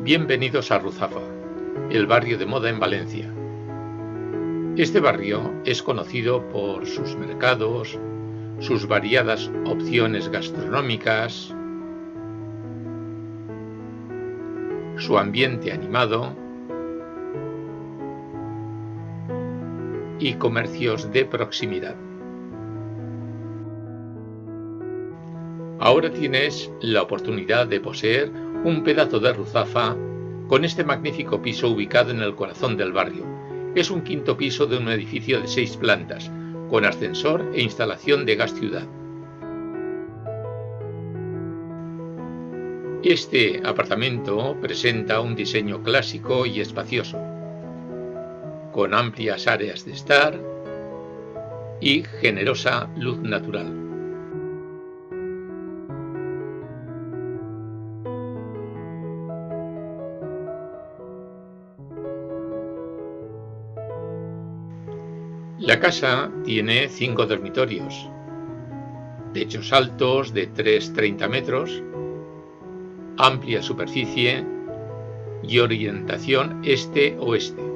Bienvenidos a Ruzafa, el barrio de moda en Valencia. Este barrio es conocido por sus mercados, sus variadas opciones gastronómicas, su ambiente animado y comercios de proximidad. Ahora tienes la oportunidad de poseer un pedazo de Ruzafa con este magnífico piso ubicado en el corazón del barrio. Es un quinto piso de un edificio de 6 plantas, con ascensor e instalación de gas ciudad. Este apartamento presenta un diseño clásico y espacioso, con amplias áreas de estar y generosa luz natural. La casa tiene 5 dormitorios, techos altos de 3,30 metros, amplia superficie y orientación este-oeste.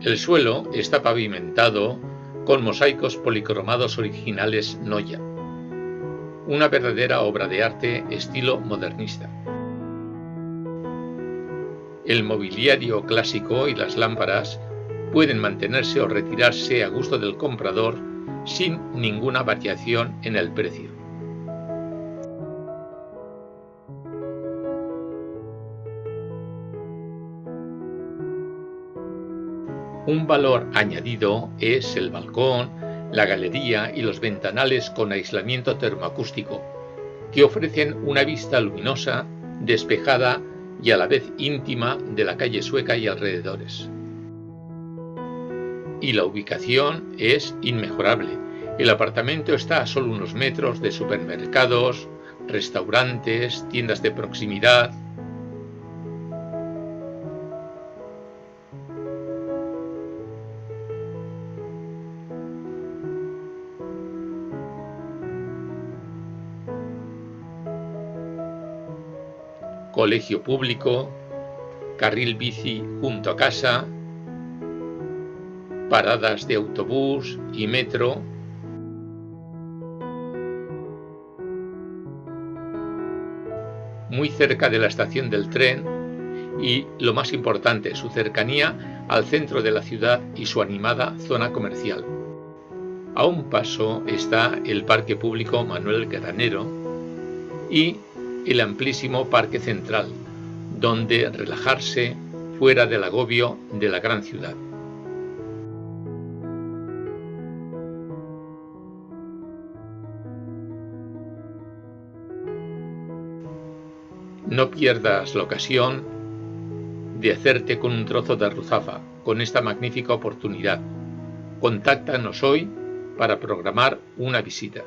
El suelo está pavimentado con mosaicos policromados originales Noya, una verdadera obra de arte estilo modernista. El mobiliario clásico y las lámparas pueden mantenerse o retirarse a gusto del comprador sin ninguna variación en el precio. Un valor añadido es el balcón, la galería y los ventanales con aislamiento termoacústico, que ofrecen una vista luminosa, despejada y a la vez íntima de la calle Sueca y alrededores. Y la ubicación es inmejorable. El apartamento está a solo unos metros de supermercados, restaurantes, tiendas de proximidad. Colegio público, carril bici junto a casa, paradas de autobús y metro, muy cerca de la estación del tren y, lo más importante, su cercanía al centro de la ciudad y su animada zona comercial. A un paso está el Parque Público Manuel Granero y el amplísimo Parque Central, donde relajarse fuera del agobio de la gran ciudad. No pierdas la ocasión de hacerte con un trozo de Ruzafa con esta magnífica oportunidad. Contáctanos hoy para programar una visita.